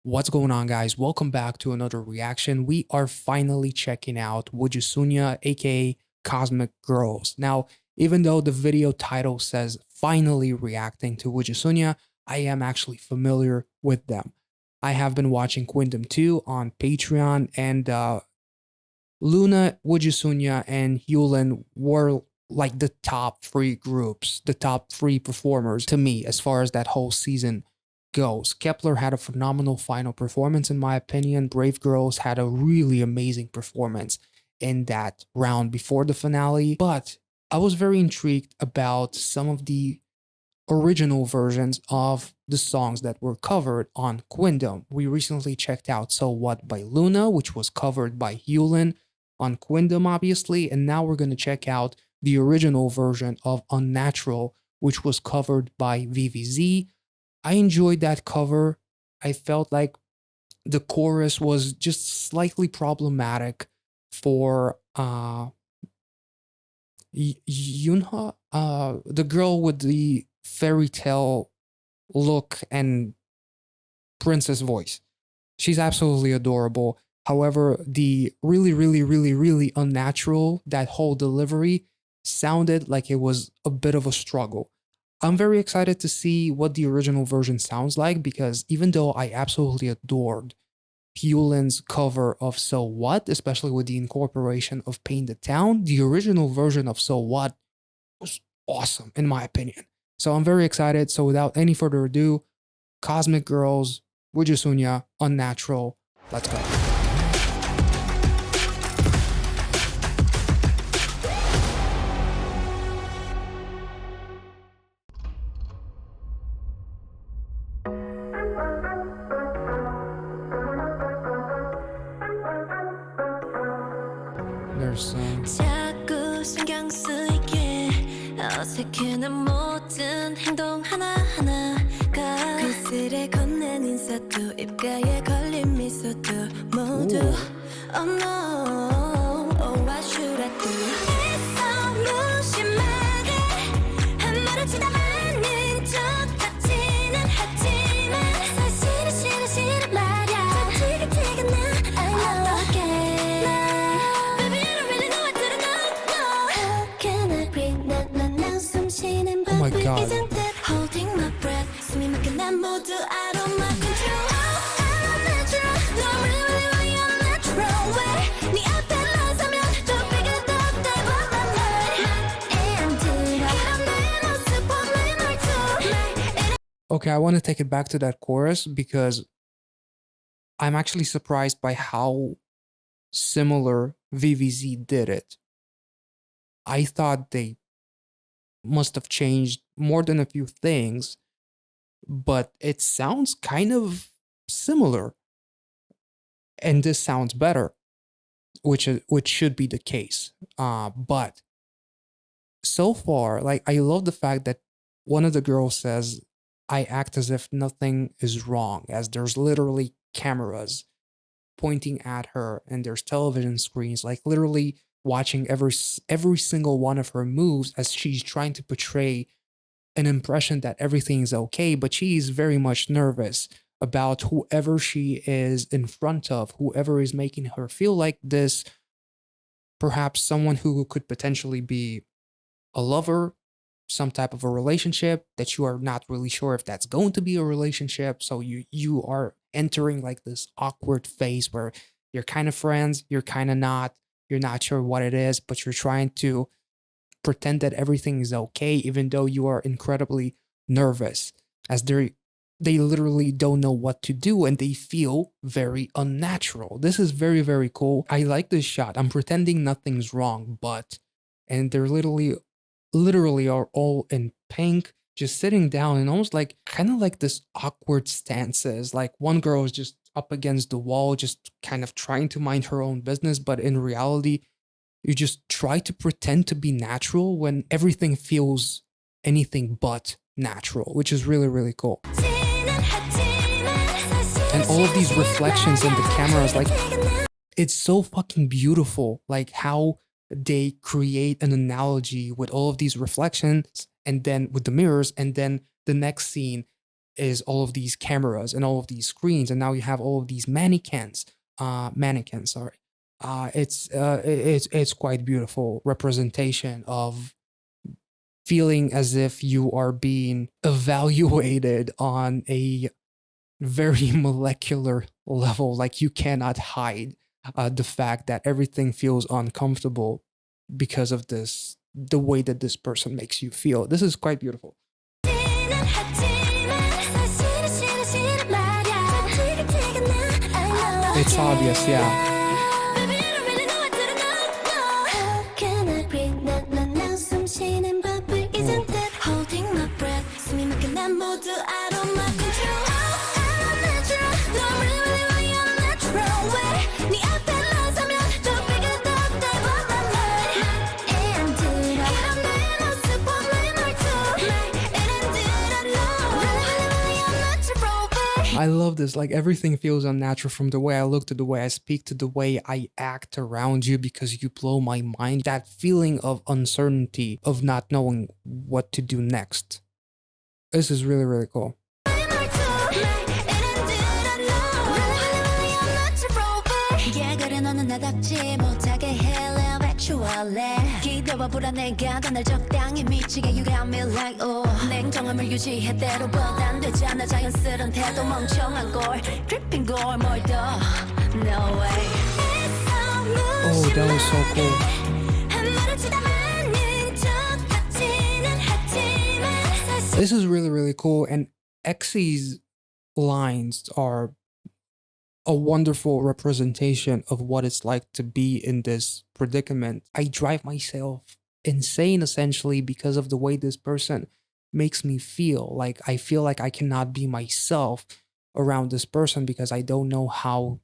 What's going on, guys? Welcome back to another reaction. We are finally checking out Wjsn, aka Cosmic Girls. Now, even though the video title says finally reacting to Wjsn, I am actually familiar with them. I have been watching Queendom 2 on Patreon, and Luna, Wjsn, and Hewlin were like the top three groups, the top three performers to me as far as that whole season goes. Kepler had a phenomenal final performance, in my opinion. Brave Girls had a really amazing performance in that round before the finale, but I was very intrigued about some of the original versions of the songs that were covered on Queendom. We recently checked out So What by Luna, which was covered by Hewlin on Queendom, obviously, and now we're going to check out the original version of Unnatural, which was covered by VVZ. I enjoyed that cover. I felt like the chorus was just slightly problematic for Yunha, the girl with the fairy tale look and princess voice. She's absolutely adorable. However, the really unnatural, that whole delivery sounded like it was a bit of a struggle. I'm very excited to see what the original version sounds like, because even though I absolutely adored Hewlin's cover of So What, especially with the incorporation of Paint the Town, the original version of So What was awesome, in my opinion. So I'm very excited. So without any further ado, Cosmic Girls, Wjsn, Unnatural, let's go. There's some. 자꾸 신경 쓰이게 어색해는 모든 행동 하나하나가 그슬에 건넨 인사도 입가에 걸린 미소도 모두 Oh no, oh what should I do 애써 무심하게 한 말을 치다 않는 척 같지는 하지만 사실은 싫은 말야 지긋지긋 나 I know Oh my god. Holding my breath, 숨이 막힌 난 모두 out of my control. I'm unnatural, 너 really unnatural way. 네 앞에 나서면 좀 삐그덕대고 난 안 들어. 이런 내 모습 보면 널 Okay, I want to take it back to that chorus because I'm actually surprised by how similar VVZ did it. I thought they must have changed more than a few things, but it sounds kind of similar. And this sounds better, which should be the case. But so far, like, I love the fact that one of the girls says, I act as if nothing is wrong, as there's literally cameras pointing at her and there's television screens, like literally watching every single one of her moves as she's trying to portray an impression that everything's okay, but she's very much nervous about whoever she is in front of, whoever is making her feel like this, perhaps someone who could potentially be a lover, some type of a relationship that you are not really sure if that's going to be a relationship. So you are entering like this awkward phase where you're kind of friends, you're kind of not, you're not sure what it is, but you're trying to pretend that everything is okay, even though you are incredibly nervous, as they literally don't know what to do and they feel very unnatural. This is very cool. I like this shot. I'm pretending nothing's wrong, but, and they're literally are all in pink, just sitting down and almost like kind of like this awkward stances. Like one girl is just up against the wall, just kind of trying to mind her own business, but in reality, you just try to pretend to be natural when everything feels anything but natural, which is really cool. And all of these reflections in the cameras, like, it's so fucking beautiful, like how they create an analogy with all of these reflections and then with the mirrors, and then the next scene is all of these cameras and all of these screens, and now you have all of these mannequins, sorry. It's quite beautiful representation of feeling as if you are being evaluated on a very molecular level. Like, you cannot hide the fact that everything feels uncomfortable because of the way that this person makes you feel. This is quite beautiful. It's obvious, yeah. I love this. Like, everything feels unnatural, from the way I look to the way I speak to the way I act around you, because you blow my mind. That feeling of uncertainty, of not knowing what to do next. This is really, really cool. 기대와 불안해가 날 적당히 미치게 You got me like oh 냉정함을 유지해 때로보단 되지 않아 자연스런 태도 멍청한 걸 dripping 걸 뭘 더 No way Oh, that was so cool. This is really, really cool, and Xy's lines are a wonderful representation of what it's like to be in this predicament. I drive myself insane, essentially, because of the way this person makes me feel. Like, I feel like I cannot be myself around this person because I don't know how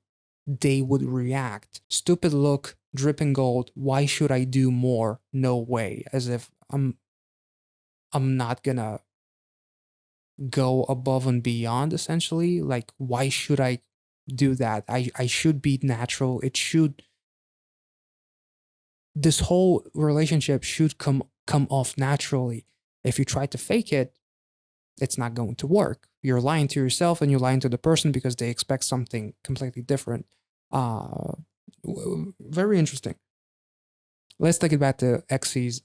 they would react. Stupid look, dripping gold, why should I do more? No way. As if I'm not gonna go above and beyond, essentially. Like, why should I do that? I should be natural. This whole relationship should come off naturally. If you try to fake it, it's not going to work. You're lying to yourself and you're lying to the person because they expect something completely different. Very interesting. Let's take it back to Xy's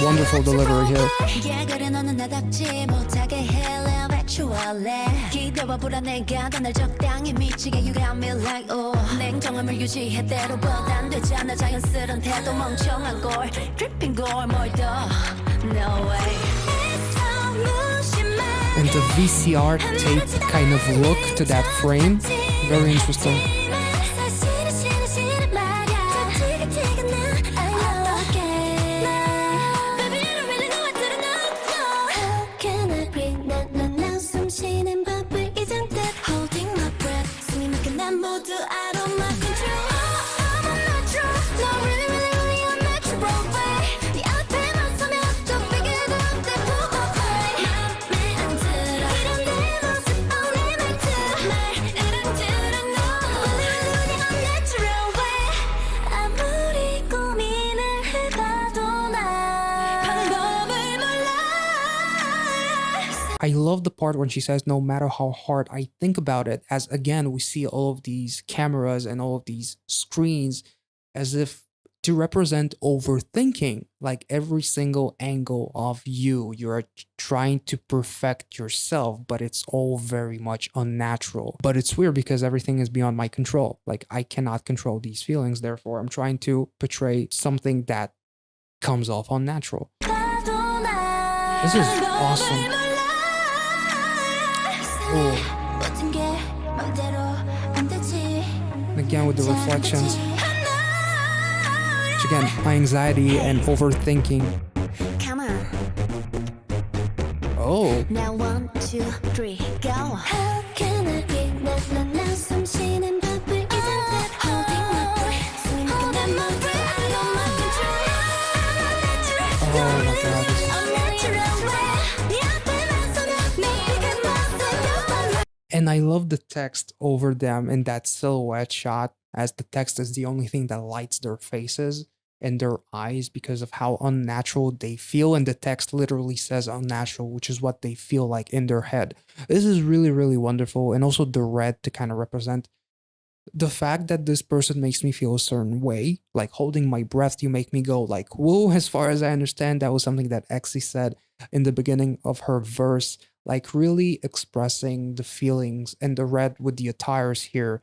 wonderful delivery here. 기대와 불안해가 날 적당히 미치게 You got me like oh 냉정함을 유지해 때로보단 되지 않아 자연스런 태도 멍청한 걸 dripping 걸 뭘 더 No way And the VCR tape kind of look to that frame, very interesting. I love the part when she says, no matter how hard I think about it, as again, we see all of these cameras and all of these screens as if to represent overthinking, like every single angle of you. You're trying to perfect yourself, but it's all very much unnatural. But it's weird because everything is beyond my control. Like, I cannot control these feelings. Therefore, I'm trying to portray something that comes off unnatural. This is awesome. Oh. Again with the reflections. Which again, my anxiety and overthinking. Come on. Oh. Now 1, 2, 3, go. How can I be Oh my god, this is And I love the text over them in that silhouette shot, as the text is the only thing that lights their faces. in their eyes because of how unnatural they feel. And the text literally says unnatural, which is what they feel like in their head. This is really, really wonderful. And also the red to kind of represent the fact that this person makes me feel a certain way, like holding my breath, you make me go like, whoa. As far as I understand, that was something that Exy said in the beginning of her verse, like really expressing the feelings. And the red with the attires here,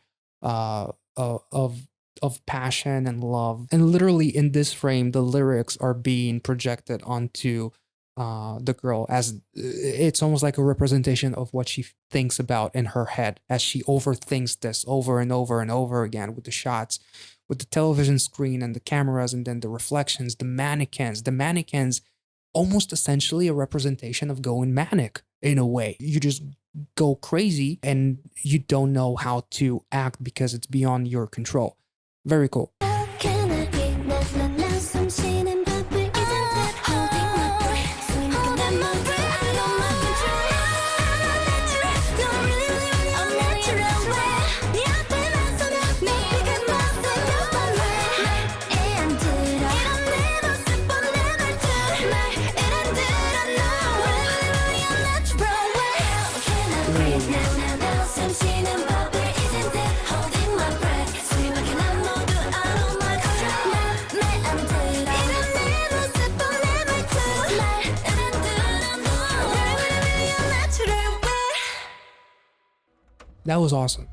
of passion and love. And literally in this frame, the lyrics are being projected onto the girl, as it's almost like a representation of what she thinks about in her head as she overthinks this over and over and over again, with the shots, with the television screen and the cameras, and then the reflections, the mannequins, almost essentially a representation of going manic in a way. You just go crazy and you don't know how to act because it's beyond your control. Very cool. That was awesome.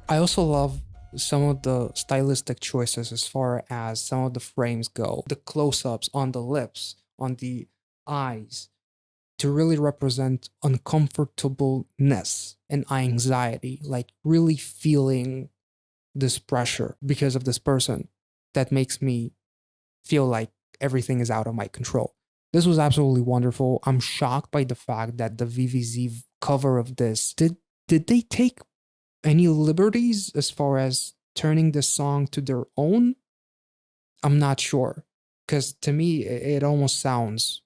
I also love some of the stylistic choices as far as some of the frames go. The close-ups on the lips, on the eyes, to really represent uncomfortableness and anxiety, like really feeling this pressure because of this person that makes me feel like everything is out of my control. This was absolutely wonderful. I'm shocked by the fact that the VVZ cover of this, did they take any liberties as far as turning the song to their own? I'm not sure, because to me it almost sounds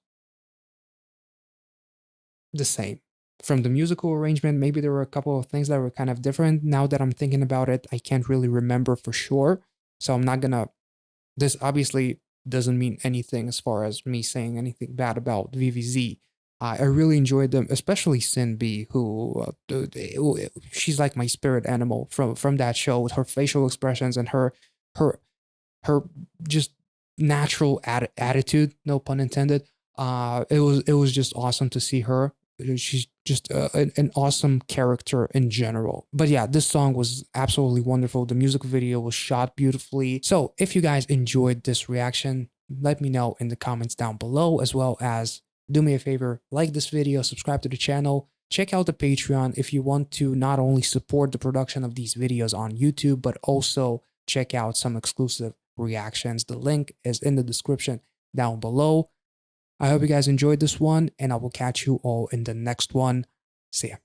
the same from the musical arrangement. Maybe there were a couple of things that were kind of different. Now that I'm thinking about it, I can't really remember for sure, so I'm not gonna, this obviously doesn't mean anything as far as me saying anything bad about VVZ. I really enjoyed them, especially Sin B, who she's like my spirit animal from that show, with her facial expressions and her her just natural attitude, no pun intended. It was just awesome to see her. She's just an awesome character in general. But yeah, this song was absolutely wonderful. The music video was shot beautifully. So if you guys enjoyed this reaction, let me know in the comments down below, as well as do me a favor, like this video, subscribe to the channel, check out the Patreon if you want to not only support the production of these videos on YouTube, but also check out some exclusive reactions. The link is in the description down below. I hope you guys enjoyed this one, and I will catch you all in the next one. See ya.